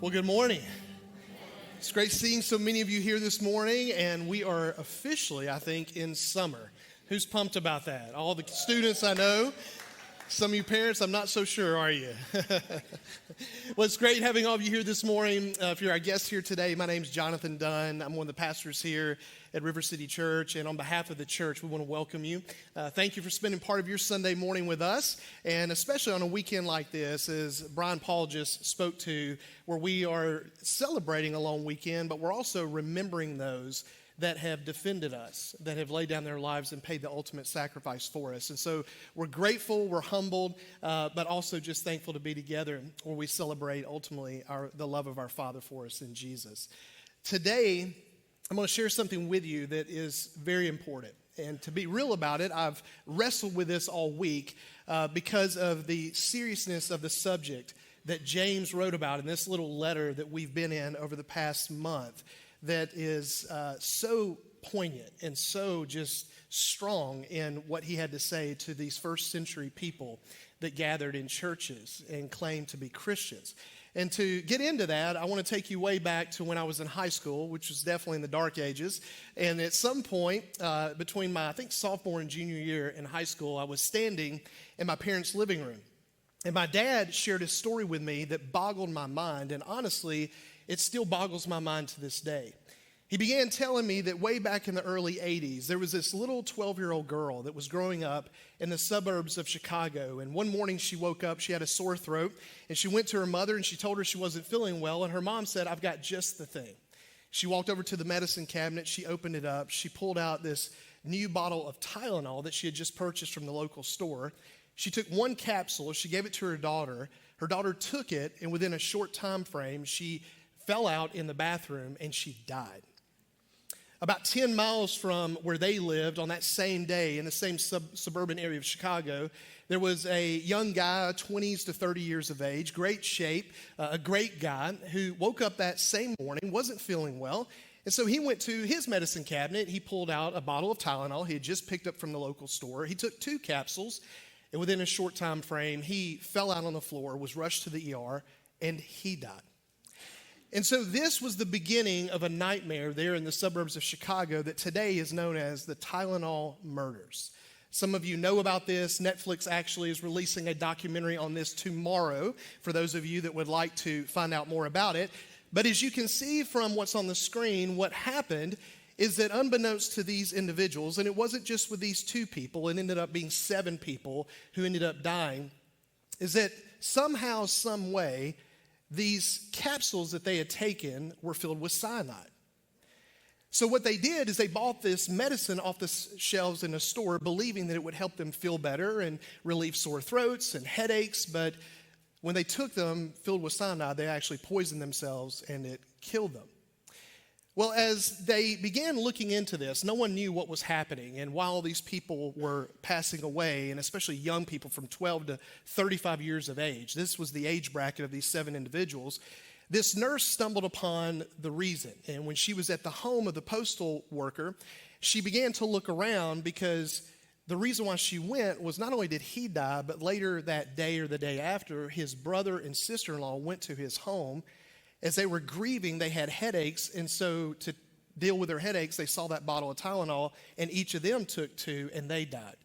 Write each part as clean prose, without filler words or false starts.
Well, good morning. It's great seeing so many of you here this morning, and we are officially, I think, in summer. Who's pumped about that? All the students I know. Some of you parents, I'm not so sure, are you? Well, it's great having all of you here this morning. If you're our guest here today, my name's Jonathan Dunn. I'm one of the pastors here at River City Church, and on behalf of the church, we want to welcome you. Thank you for spending part of your Sunday morning with us, and especially on a weekend like this, as Brian Paul just spoke to, where we are celebrating a long weekend, but we're also remembering those that have defended us, that have laid down their lives and paid the ultimate sacrifice for us. And so we're grateful, we're humbled, but also just thankful to be together where we celebrate ultimately the love of our Father for us in Jesus. Today, I'm going to share something with you that is very important. And to be real about it, I've wrestled with this all week because of the seriousness of the subject that James wrote about in this little letter that we've been in over the past month. That is so poignant and so just strong in what he had to say to these first century people that gathered in churches and claimed to be Christians. And to get into that, I want to take you way back to when I was in high school, which was definitely in the dark ages. And at some point between my, I think, sophomore and junior year in high school, I was standing in my parents' living room. And my dad shared a story with me that boggled my mind. And honestly, it still boggles my mind to this day. He began telling me that way back in the early 80s, there was this little 12-year-old girl that was growing up in the suburbs of Chicago. And one morning she woke up, she had a sore throat, and she went to her mother and she told her she wasn't feeling well. And her mom said, "I've got just the thing." She walked over to the medicine cabinet, she opened it up, she pulled out this new bottle of Tylenol that she had just purchased from the local store. She took one capsule, she gave it to her daughter. Her daughter took it, and within a short time frame, she fell out in the bathroom and she died. About 10 miles from where they lived on that same day in the same suburban area of Chicago, there was a young guy, 20s to 30 years of age, great shape, a great guy who woke up that same morning, wasn't feeling well. And so he went to his medicine cabinet. He pulled out a bottle of Tylenol he had just picked up from the local store. He took 2 capsules, and within a short time frame, he fell out on the floor, was rushed to the ER, and he died. And so this was the beginning of a nightmare there in the suburbs of Chicago that today is known as the Tylenol murders. Some of you know about this. Netflix actually is releasing a documentary on this tomorrow for those of you that would like to find out more about it. But as you can see from what's on the screen, what happened is that unbeknownst to these individuals, and it wasn't just with these 2 people, it ended up being 7 people who ended up dying, is that somehow, some way, these capsules that they had taken were filled with cyanide. So what they did is they bought this medicine off the shelves in a store, believing that it would help them feel better and relieve sore throats and headaches. But when they took them filled with cyanide, they actually poisoned themselves and it killed them. Well, as they began looking into this, no one knew what was happening. And while these people were passing away, and especially young people from 12 to 35 years of age, this was the age bracket of these 7 individuals, this nurse stumbled upon the reason. And when she was at the home of the postal worker, she began to look around because the reason why she went was not only did he die, but later that day or the day after, his brother and sister-in-law went to his home. As they were grieving, they had headaches, and so to deal with their headaches, they saw that bottle of Tylenol, and each of them took 2, and they died.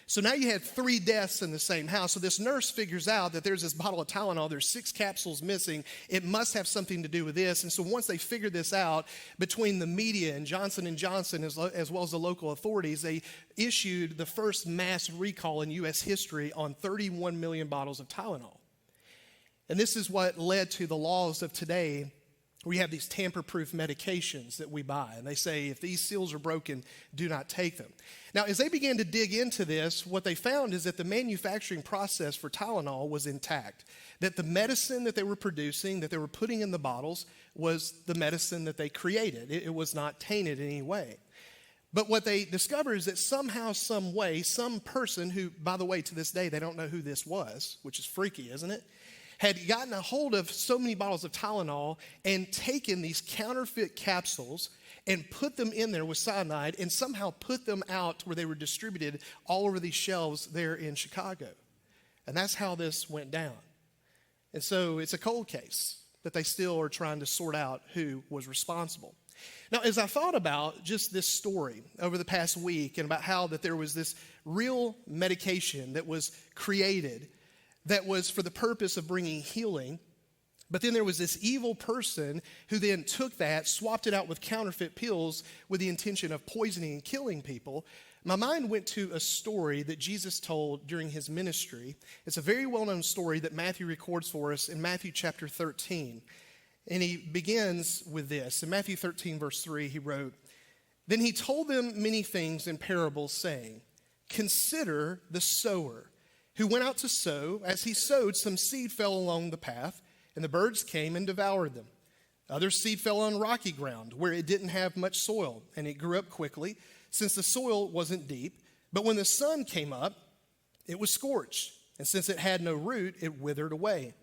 So now you had 3 deaths in the same house. So this nurse figures out that there's this bottle of Tylenol, there's 6 capsules missing. It must have something to do with this. And so once they figured this out, between the media and Johnson & Johnson, as well as the local authorities, they issued the first mass recall in U.S. history on 31 million bottles of Tylenol. And this is what led to the laws of today. We have these tamper-proof medications that we buy. And they say, if these seals are broken, do not take them. Now, as they began to dig into this, what they found is that the manufacturing process for Tylenol was intact. That the medicine that they were producing, that they were putting in the bottles, was the medicine that they created. It was not tainted in any way. But what they discovered is that somehow, some way, some person who, by the way, to this day, they don't know who this was, which is freaky, isn't it? Had gotten a hold of so many bottles of Tylenol and taken these counterfeit capsules and put them in there with cyanide and somehow put them out where they were distributed all over these shelves there in Chicago. And that's how this went down. And so it's a cold case. that they still are trying to sort out who was responsible. Now, as I thought about just this story over the past week and about how that there was this real medication that was created that was for the purpose of bringing healing, but then there was this evil person who then took that, swapped it out with counterfeit pills with the intention of poisoning and killing people, my mind went to a story that Jesus told during his ministry. It's a very well-known story that Matthew records for us in Matthew chapter 13. And he begins with this. In Matthew 13, verse 3, he wrote, "Then he told them many things in parables, saying, 'Consider the sower, who went out to sow. As he sowed, some seed fell along the path, and the birds came and devoured them. Other seed fell on rocky ground, where it didn't have much soil, and it grew up quickly, since the soil wasn't deep. But when the sun came up, it was scorched, and since it had no root, it withered away.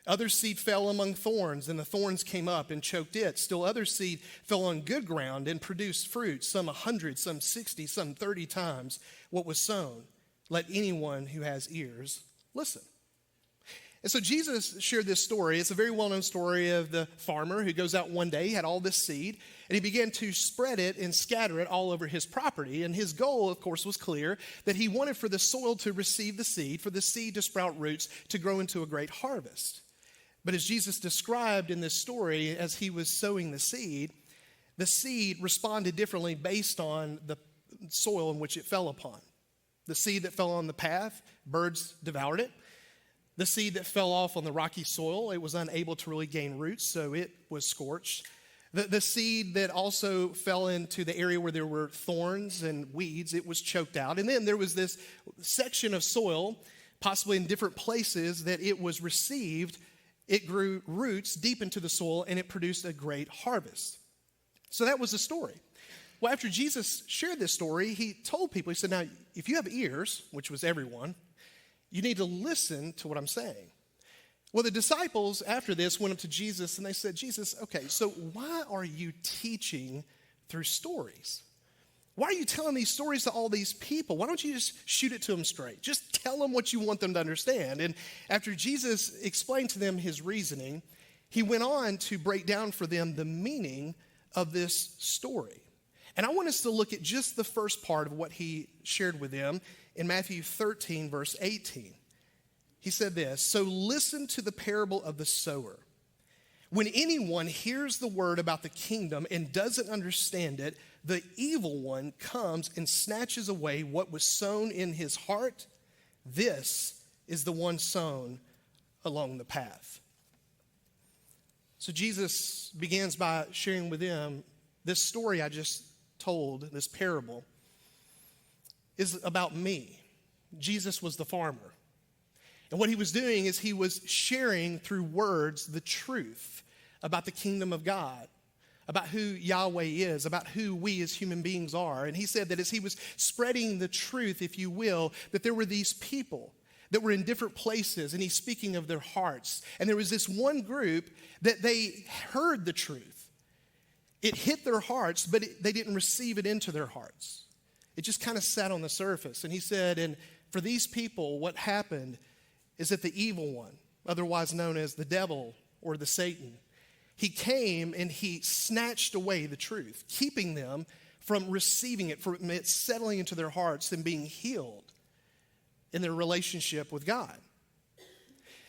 Other seed fell among thorns, and the thorns came up and choked it. Still other seed fell on good ground and produced fruit, some 100, some 60, some 30 times what was sown. Let anyone who has ears listen.'" And so Jesus shared this story. It's a very well-known story of the farmer who goes out one day, he had all this seed, and he began to spread it and scatter it all over his property. And his goal, of course, was clear, that he wanted for the soil to receive the seed, for the seed to sprout roots, to grow into a great harvest. But as Jesus described in this story, as he was sowing the seed responded differently based on the soil in which it fell upon. The seed that fell on the path, birds devoured it. The seed that fell off on the rocky soil, it was unable to really gain roots, so it was scorched. The seed that also fell into the area where there were thorns and weeds, it was choked out. And then there was this section of soil, possibly in different places, that it was received. It grew roots deep into the soil, and it produced a great harvest. So that was the story. Well, after Jesus shared this story, he told people, he said, "Now, if you have ears," which was everyone, "you need to listen to what I'm saying." Well, the disciples after this went up to Jesus and they said, "Jesus, okay, so why are you teaching through stories? Why are you telling these stories to all these people? Why don't you just shoot it to them straight? Just tell them what you want them to understand." And after Jesus explained to them his reasoning, he went on to break down for them the meaning of this story. And I want us to look at just the first part of what he shared with them in Matthew 13, verse 18. He said this, "So listen to the parable of the sower. When anyone hears the word about the kingdom and doesn't understand it, the evil one comes and snatches away what was sown in his heart. This is the one sown along the path." So Jesus begins by sharing with them this story I just told, this parable, is about me. Jesus was the farmer. And what he was doing is he was sharing through words the truth about the kingdom of God, about who Yahweh is, about who we as human beings are. And he said that as he was spreading the truth, if you will, that there were these people that were in different places, and he's speaking of their hearts. And there was this one group that they heard the truth. It hit their hearts, but they didn't receive it into their hearts. It just kind of sat on the surface. And he said, and for these people, what happened is that the evil one, otherwise known as the devil or the Satan, he came and he snatched away the truth, keeping them from receiving it, from it settling into their hearts and being healed in their relationship with God.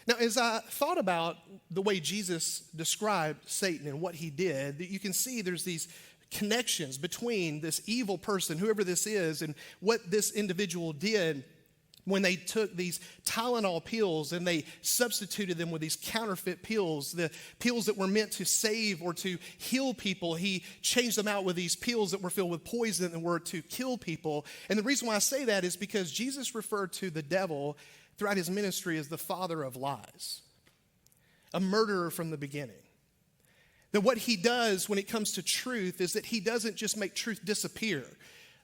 Now, as I thought about the way Jesus described Satan and what he did, you can see there's these connections between this evil person, whoever this is, and what this individual did when they took these Tylenol pills and they substituted them with these counterfeit pills, the pills that were meant to save or to heal people. He changed them out with these pills that were filled with poison and were to kill people. And the reason why I say that is because Jesus referred to the devil throughout his ministry as the father of lies, a murderer from the beginning. That what he does when it comes to truth is that he doesn't just make truth disappear,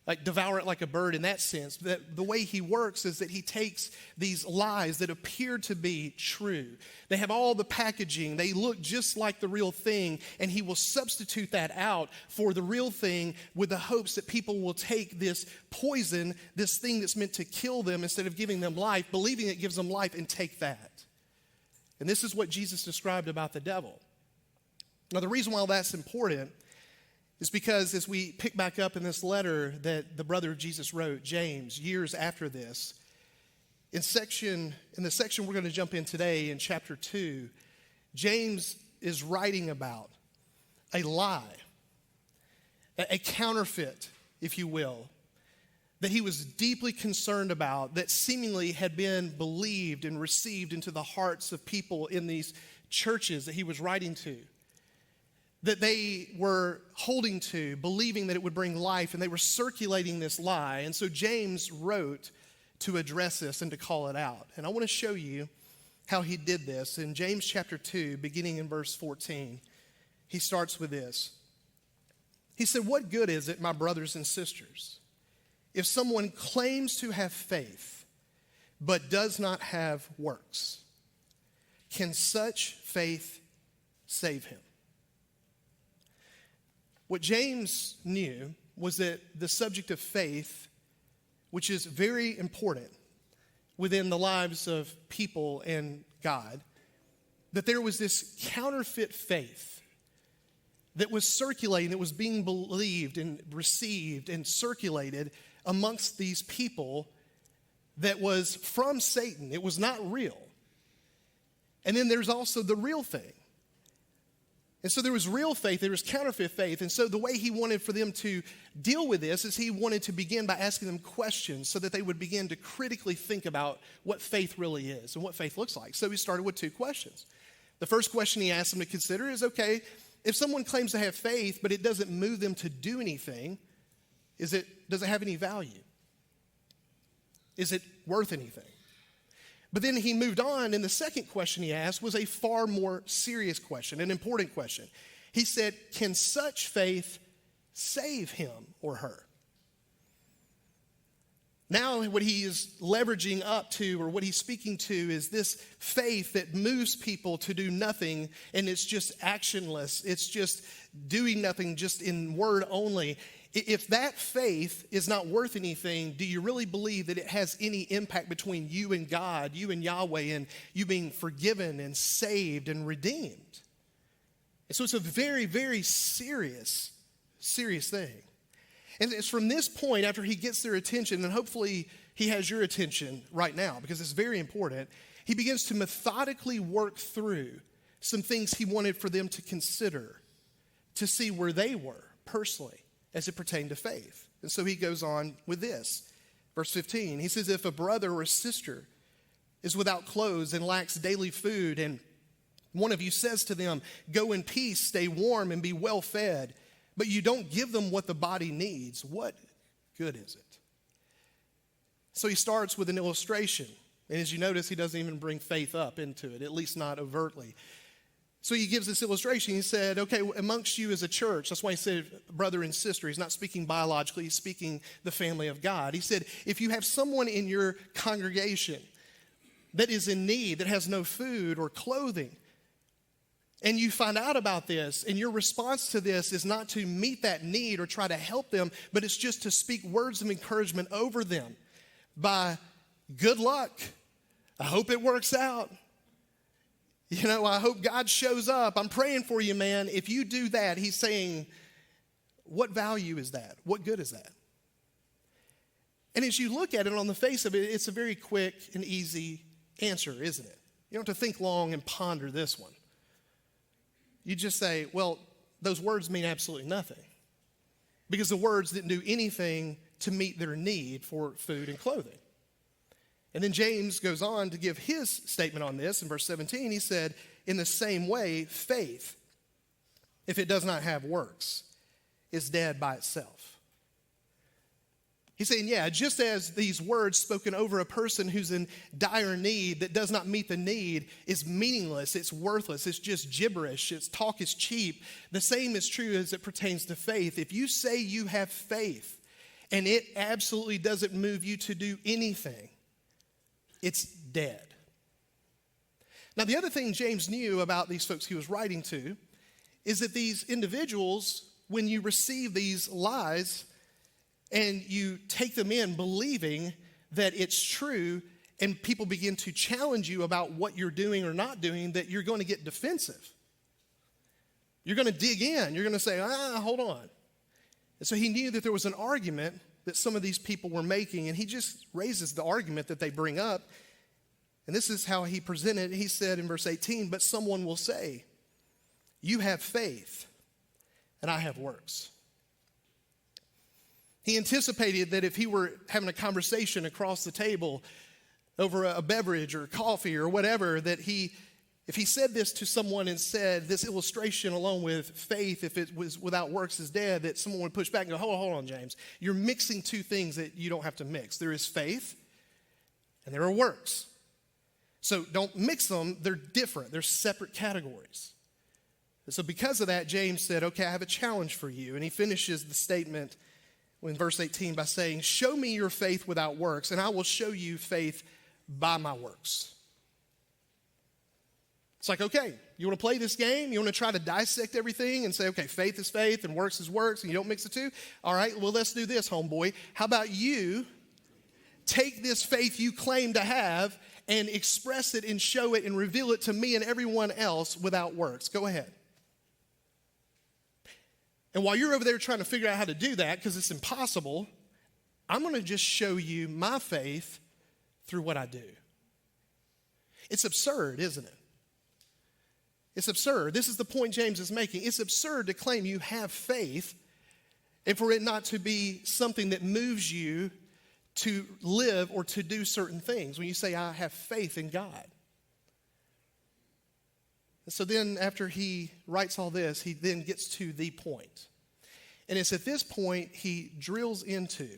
like devour it like a bird in that sense. That the way he works is that he takes these lies that appear to be true. They have all the packaging. They look just like the real thing, and he will substitute that out for the real thing with the hopes that people will take this poison, this thing that's meant to kill them, instead of giving them life, believing it gives them life, and take that. And this is what Jesus described about the devil. Now, the reason why that's important is because as we pick back up in this letter that the brother of Jesus wrote, James, years after this, in the section we're going to jump in today in chapter 2, James is writing about a lie, a counterfeit, if you will, that he was deeply concerned about, that seemingly had been believed and received into the hearts of people in these churches that he was writing to, that they were holding to, believing that it would bring life, and they were circulating this lie. And so James wrote to address this and to call it out. And I want to show you how he did this. In James chapter 2, beginning in verse 14, he starts with this. He said, "What good is it, my brothers and sisters, if someone claims to have faith but does not have works? Can such faith save him?" What James knew was that the subject of faith, which is very important within the lives of people and God, that there was this counterfeit faith that was circulating, that was being believed and received and circulated amongst these people that was from Satan. It was not real. And then there's also the real thing. And so there was real faith, there was counterfeit faith. And so the way he wanted for them to deal with this is he wanted to begin by asking them questions so that they would begin to critically think about what faith really is and what faith looks like. So he started with 2 questions. The first question he asked them to consider is, okay, if someone claims to have faith, but it doesn't move them to do anything, does it have any value? Is it worth anything? But then he moved on, and the second question he asked was a far more serious question, an important question. He said, can such faith save him or her? Now what he is leveraging up to, or what he's speaking to, is this faith that moves people to do nothing, and it's just actionless. It's just doing nothing, just in word only. If that faith is not worth anything, do you really believe that it has any impact between you and God, you and Yahweh, and you being forgiven and saved and redeemed? And so it's a very, very serious thing. And it's from this point, after he gets their attention, and hopefully he has your attention right now because it's very important, he begins to methodically work through some things he wanted for them to consider to see where they were personally as it pertained to faith. And so he goes on with this. Verse 15, he says, if a brother or a sister is without clothes and lacks daily food, and one of you says to them, go in peace, stay warm, and be well fed, but you don't give them what the body needs, what good is it? So he starts with an illustration. And as you notice, he doesn't even bring faith up into it, at least not overtly. So he gives this illustration. He said, okay, amongst you as a church, that's why he said brother and sister. He's not speaking biologically, he's speaking the family of God. He said, if you have someone in your congregation that is in need, that has no food or clothing, and you find out about this, and your response to this is not to meet that need or try to help them, but it's just to speak words of encouragement over them by good luck. I hope it works out. You know, I hope God shows up. I'm praying for you, man. If you do that, he's saying, what value is that? What good is that? And as you look at it on the face of it, it's a very quick and easy answer, isn't it? You don't have to think long and ponder this one. You just say, well, those words mean absolutely nothing because the words didn't do anything to meet their need for food and clothing. And then James goes on to give his statement on this in verse 17. He said, in the same way, faith, if it does not have works, is dead by itself. He's saying, yeah, just as these words spoken over a person who's in dire need that does not meet the need is meaningless, it's worthless, it's just gibberish, its talk is cheap, the same is true as it pertains to faith. If you say you have faith and it absolutely doesn't move you to do anything, it's dead. Now, the other thing James knew about these folks he was writing to is that these individuals, when you receive these lies and you take them in believing that it's true and people begin to challenge you about what you're doing or not doing, that you're going to get defensive. You're going to dig in. You're going to say, hold on. And so he knew that there was an argument that some of these people were making, and he just raises the argument that they bring up. And this is how he presented it. He said in verse 18, but someone will say, you have faith, and I have works. He anticipated that if he were having a conversation across the table over a beverage or coffee or whatever, that if he said this to someone and said this illustration along with faith, if it was without works is dead, that someone would push back and go, hold on, James. You're mixing two things that you don't have to mix. There is faith and there are works. So don't mix them. They're different. They're separate categories. And so because of that, James said, okay, I have a challenge for you. And he finishes the statement in verse 18 by saying, show me your faith without works, and I will show you faith by my works. It's like, okay, you want to play this game? You want to try to dissect everything and say, okay, faith is faith and works is works, and you don't mix the two? All right, well, let's do this, homeboy. How about you take this faith you claim to have and express it and show it and reveal it to me and everyone else without works? Go ahead. And while you're over there trying to figure out how to do that, because it's impossible, I'm going to just show you my faith through what I do. It's absurd, isn't it? It's absurd. This is the point James is making. It's absurd to claim you have faith and for it not to be something that moves you to live or to do certain things. When you say, I have faith in God. And so then after he writes all this, he then gets to the point. And it's at this point he drills into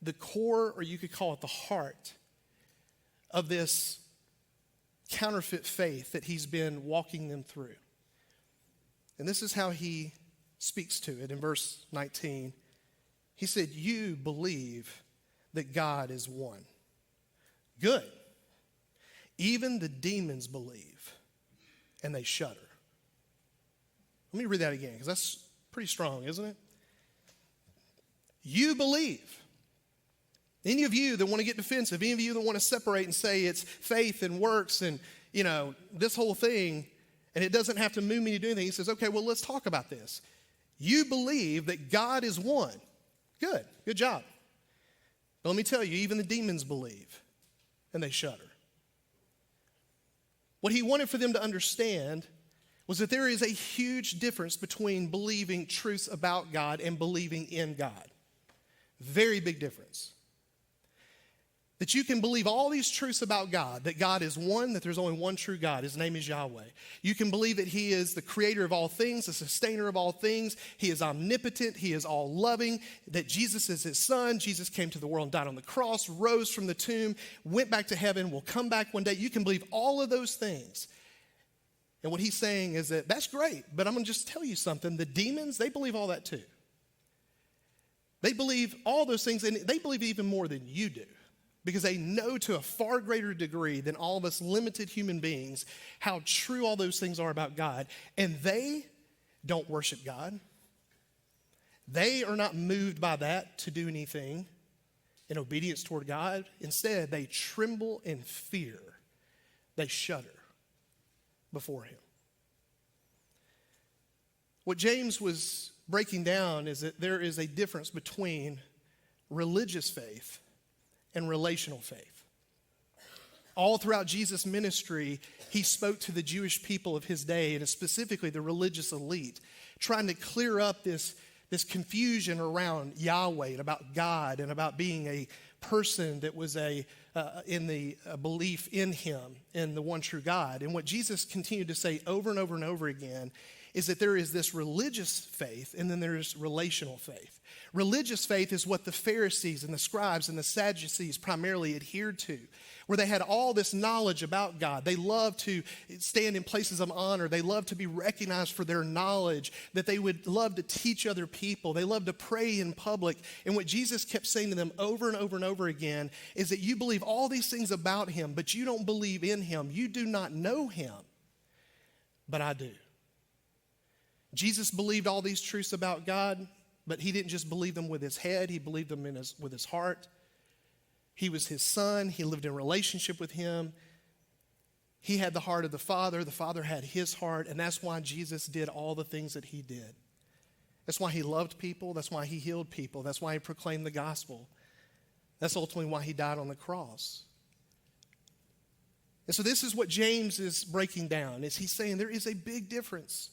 the core, or you could call it the heart, of this counterfeit faith that he's been walking them through. And this is how he speaks to it in verse 19. He said, you believe that God is one. Good. Even the demons believe, and they shudder. Let me read that again, because that's pretty strong, isn't it? You believe. Any of you that want to get defensive, any of you that want to separate and say it's faith and works and, this whole thing, and it doesn't have to move me to do anything. He says, okay, well, let's talk about this. You believe that God is one. Good job. But let me tell you, even the demons believe, and they shudder. What he wanted for them to understand was that there is a huge difference between believing truths about God and believing in God. Very big difference. That you can believe all these truths about God, that God is one, that there's only one true God. His name is Yahweh. You can believe that he is the creator of all things, the sustainer of all things. He is omnipotent. He is all loving. That Jesus is his son. Jesus came to the world and died on the cross, rose from the tomb, went back to heaven, will come back one day. You can believe all of those things. And what he's saying is that that's great, but I'm going to just tell you something. The demons, they believe all that too. They believe all those things, and they believe even more than you do. Because they know to a far greater degree than all of us limited human beings how true all those things are about God. And they don't worship God. They are not moved by that to do anything in obedience toward God. Instead, they tremble in fear. They shudder before him. What James was breaking down is that there is a difference between religious faith and relational faith. All throughout Jesus' ministry, he spoke to the Jewish people of his day, and specifically the religious elite, trying to clear up this confusion around Yahweh and about God and about being a person that was in the belief in him, in the one true God. And what Jesus continued to say over and over and over again is that there is this religious faith and then there's relational faith. Religious faith is what the Pharisees and the scribes and the Sadducees primarily adhered to, where they had all this knowledge about God. They loved to stand in places of honor. They loved to be recognized for their knowledge, that they would love to teach other people. They loved to pray in public. And what Jesus kept saying to them over and over and over again is that you believe all these things about him, but you don't believe in him. You do not know him, but I do. Jesus believed all these truths about God, but he didn't just believe them with his head. He believed them with his heart. He was his son. He lived in relationship with him. He had the heart of the Father had his heart, and that's why Jesus did all the things that he did. That's why he loved people, that's why he healed people, that's why he proclaimed the gospel. That's ultimately why he died on the cross. And so this is what James is breaking down, is he's saying there is a big difference.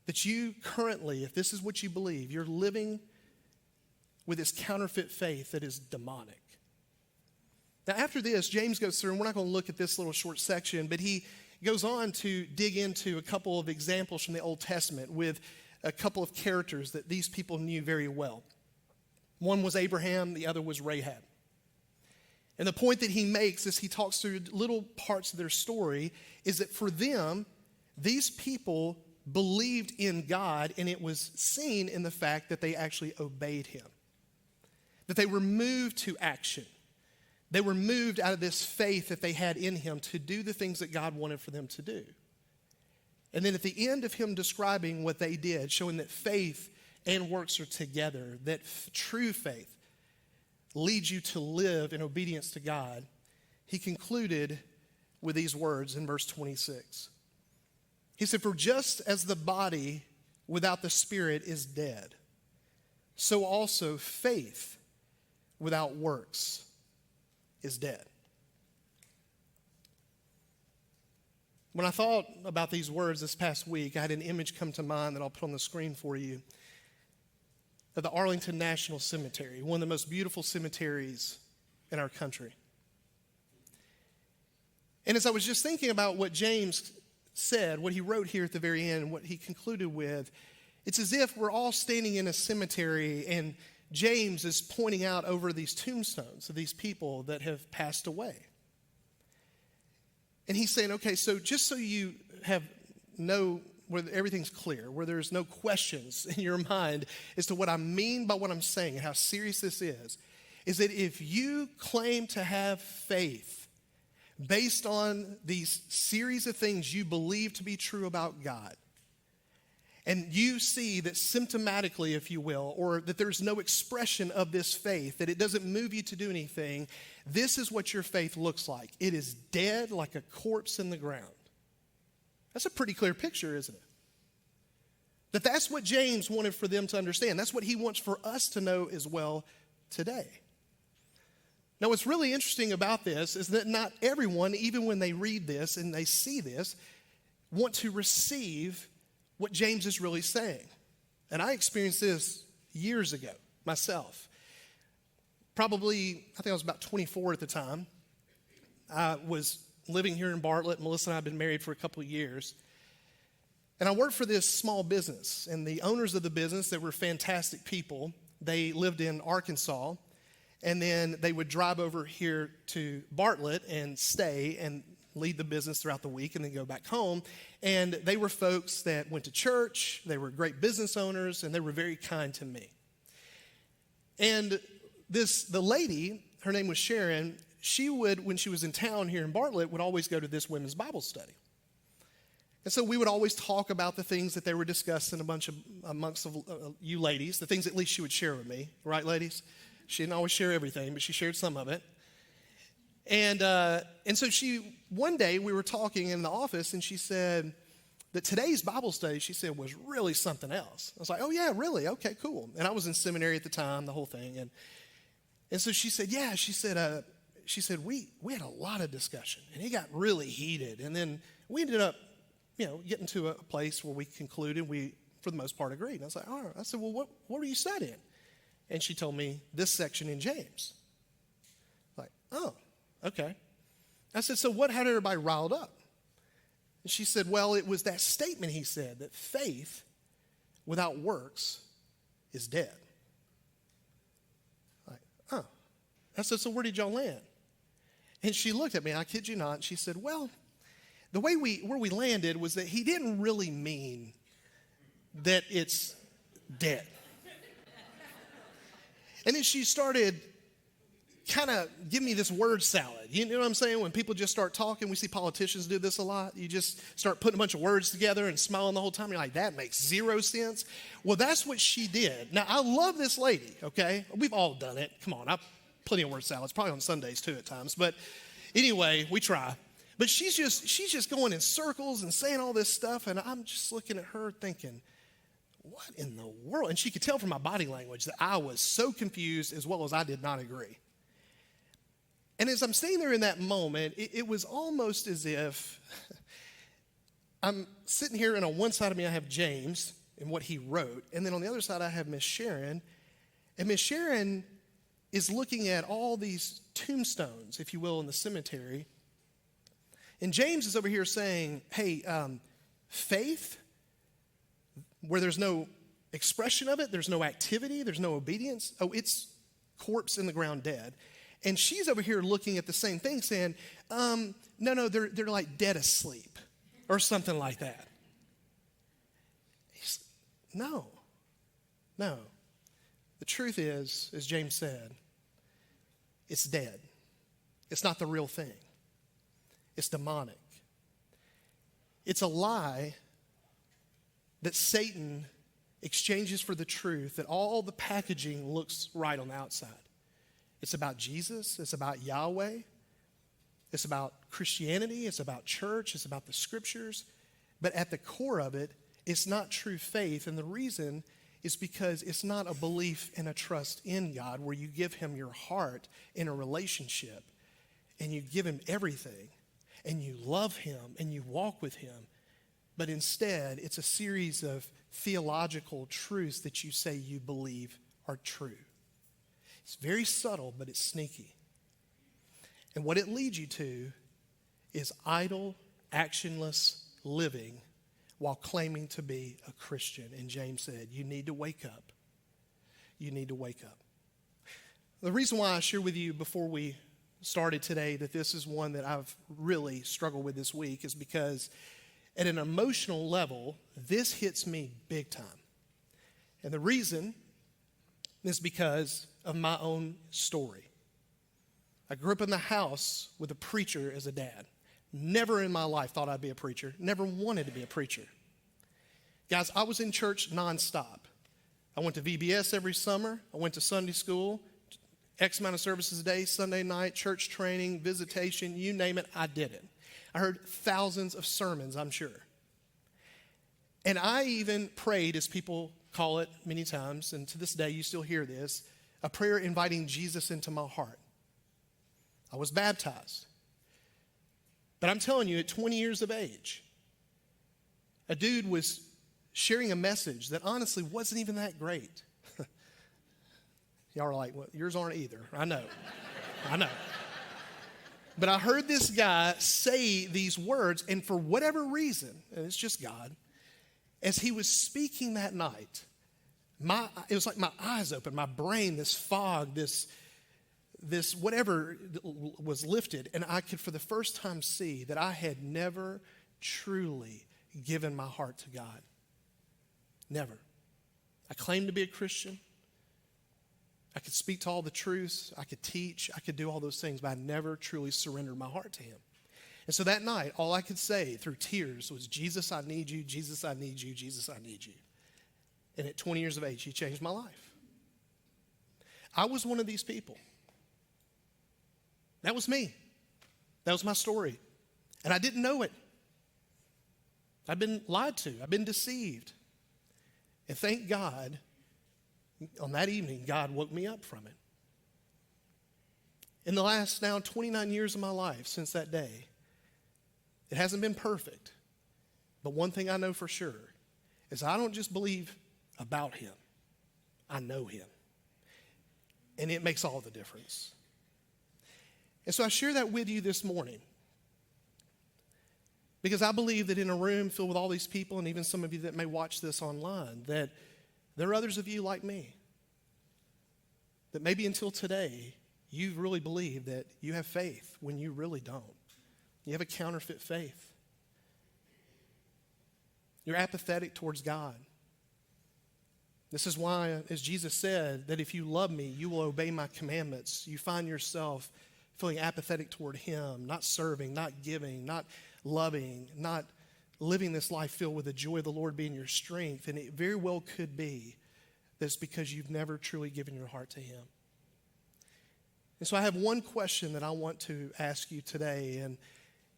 That you currently, if this is what you believe, you're living with this counterfeit faith that is demonic. Now, after this, James goes through, and we're not going to look at this little short section, but he goes on to dig into a couple of examples from the Old Testament with a couple of characters that these people knew very well. One was Abraham, the other was Rahab. And the point that he makes as he talks through little parts of their story is that for them, these people believed in God, and it was seen in the fact that they actually obeyed him. That they were moved to action. They were moved out of this faith that they had in him to do the things that God wanted for them to do. And then at the end of him describing what they did, showing that faith and works are together, that true faith leads you to live in obedience to God, he concluded with these words in verse 26. He said, "For just as the body without the spirit is dead, so also faith without works is dead." When I thought about these words this past week, I had an image come to mind that I'll put on the screen for you of the Arlington National Cemetery, one of the most beautiful cemeteries in our country. And as I was just thinking about what James said, what he wrote here at the very end, what he concluded with, it's as if we're all standing in a cemetery and James is pointing out over these tombstones of these people that have passed away. And he's saying, okay, so just so you where everything's clear, where there's no questions in your mind as to what I mean by what I'm saying and how serious this is that if you claim to have faith based on these series of things you believe to be true about God, and you see that symptomatically, if you will, or that there's no expression of this faith, that it doesn't move you to do anything, this is what your faith looks like. It is dead like a corpse in the ground. That's a pretty clear picture, isn't it? That's what James wanted for them to understand. That's what he wants for us to know as well today. Now, what's really interesting about this is that not everyone, even when they read this and they see this, want to receive what James is really saying. And I experienced this years ago myself. Probably, I think I was about 24 at the time. I was living here in Bartlett. Melissa and I had been married for a couple of years. And I worked for this small business. And the owners of the business, they were fantastic people. They lived in Arkansas. And then they would drive over here to Bartlett and stay and lead the business throughout the week and then go back home. And they were folks that went to church. They were great business owners, and they were very kind to me. And the lady, her name was Sharon, she would, when she was in town here in Bartlett, would always go to this women's Bible study. And so we would always talk about the things that they were discussing amongst you ladies, the things at least she would share with me. Right, ladies? She didn't always share everything, but she shared some of it. And so one day we were talking in the office, and she said that today's Bible study, she said, was really something else. I was like, oh yeah, really? Okay, cool. And I was in seminary at the time, the whole thing. And so she said, yeah, she said, we had a lot of discussion, and it got really heated. And then we ended up, getting to a place where we concluded we, for the most part, agreed. And I was like, all right. I said, well, what were you studying? And she told me this section in James. Like, oh, okay. I said, so what had everybody riled up? And she said, well, it was that statement he said, that faith without works is dead. Like, oh. I said, so where did y'all land? And she looked at me, I kid you not, and she said, well, the way where we landed was that he didn't really mean that it's dead. And then she started kind of giving me this word salad. You know what I'm saying? When people just start talking, we see politicians do this a lot. You just start putting a bunch of words together and smiling the whole time. You're like, that makes zero sense. Well, that's what she did. Now, I love this lady, okay? We've all done it. Come on, I've plenty of word salads, probably on Sundays too at times. But anyway, we try. But she's just going in circles and saying all this stuff, and I'm just looking at her thinking, what in the world? And she could tell from my body language that I was so confused as well as I did not agree. And as I'm staying there in that moment, it was almost as if I'm sitting here, and on one side of me I have James and what he wrote, and then on the other side I have Miss Sharon, and Miss Sharon is looking at all these tombstones, if you will, in the cemetery. And James is over here saying, hey, faith, where there's no expression of it, there's no activity, there's no obedience, oh, it's corpse in the ground dead. And she's over here looking at the same thing saying, no, they're like dead asleep or something like that. No. The truth is, as James said, it's dead. It's not the real thing. It's demonic. It's a lie that Satan exchanges for the truth, that all the packaging looks right on the outside. It's about Jesus. It's about Yahweh. It's about Christianity. It's about church. It's about the scriptures. But at the core of it, it's not true faith. And the reason is because it's not a belief and a trust in God where you give him your heart in a relationship and you give him everything and you love him and you walk with him. But instead, it's a series of theological truths that you say you believe are true. It's very subtle, but it's sneaky. And what it leads you to is idle, actionless living while claiming to be a Christian. And James said, you need to wake up. You need to wake up. The reason why I share with you before we started today that this is one that I've really struggled with this week is because at an emotional level, this hits me big time. And the reason is because of my own story. I grew up in the house with a preacher as a dad. Never in my life thought I'd be a preacher. Never wanted to be a preacher. Guys, I was in church nonstop. I went to VBS every summer. I went to Sunday school, X amount of services a day, Sunday night, church training, visitation, you name it, I did it. I heard thousands of sermons, I'm sure. And I even prayed, as people call it many times, and to this day you still hear this, a prayer inviting Jesus into my heart. I was baptized. But I'm telling you, at 20 years of age, a dude was sharing a message that honestly wasn't even that great. Y'all are like, well, yours aren't either. I know. But I heard this guy say these words, and for whatever reason, and it's just God, as he was speaking that night, it was like my eyes opened, my brain, this fog, this whatever was lifted, and I could for the first time see that I had never truly given my heart to God. Never. I claimed to be a Christian. I could speak to all the truths. I could teach. I could do all those things, but I never truly surrendered my heart to him. And so that night, all I could say through tears was, Jesus, I need you. Jesus, I need you. Jesus, I need you. And at 20 years of age, he changed my life. I was one of these people. That was me. That was my story. And I didn't know it. I've been lied to. I've been deceived. And thank God, on that evening, God woke me up from it. In the last now 29 years of my life since that day, it hasn't been perfect. But one thing I know for sure is I don't just believe about him. I know him. And it makes all the difference. And so I share that with you this morning because I believe that in a room filled with all these people, and even some of you that may watch this online, that there are others of you like me that maybe until today you've really believed that you have faith when you really don't. You have a counterfeit faith. You're apathetic towards God. This is why, as Jesus said, that if you love me, you will obey my commandments. You find yourself feeling apathetic toward him, not serving, not giving, not loving, not living this life filled with the joy of the Lord being your strength. And it very well could be that it's because you've never truly given your heart to him. And so I have one question that I want to ask you today. And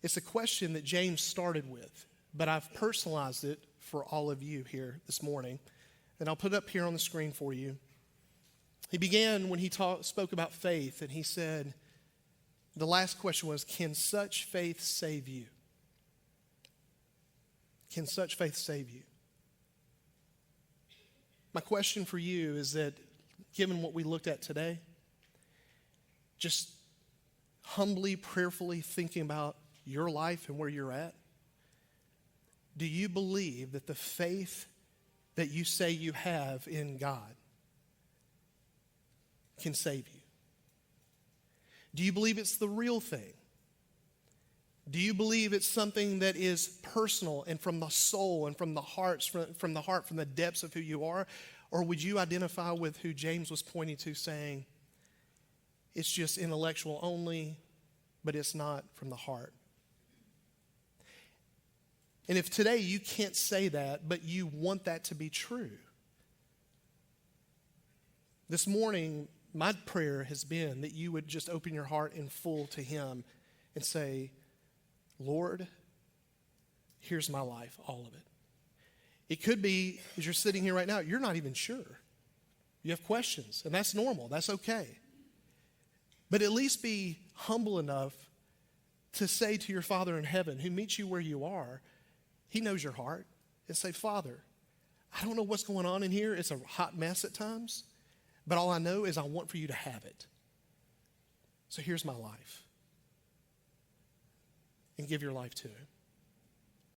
It's a question that James started with, but I've personalized it for all of you here this morning, and I'll put it up here on the screen for you. He began when he spoke about faith, and he said, the last question was, can such faith save you? Can such faith save you? My question for you is that, given what we looked at today, just humbly, prayerfully thinking about your life and where you're at, do you believe that the faith that you say you have in God can save you? Do you believe it's the real thing? Do you believe it's something that is personal and from the soul and from the heart, from the depths of who you are? Or would you identify with who James was pointing to, saying, it's just intellectual only, but it's not from the heart? And if today you can't say that, but you want that to be true, this morning, my prayer has been that you would just open your heart in full to Him and say, Lord, here's my life, all of it. It could be, as you're sitting here right now, you're not even sure. You have questions, and that's normal. That's okay. But at least be humble enough to say to your Father in heaven, who meets you where you are, He knows your heart, and say, Father, I don't know what's going on in here. It's a hot mess at times, but all I know is I want for you to have it. So here's my life. And give your life to Him.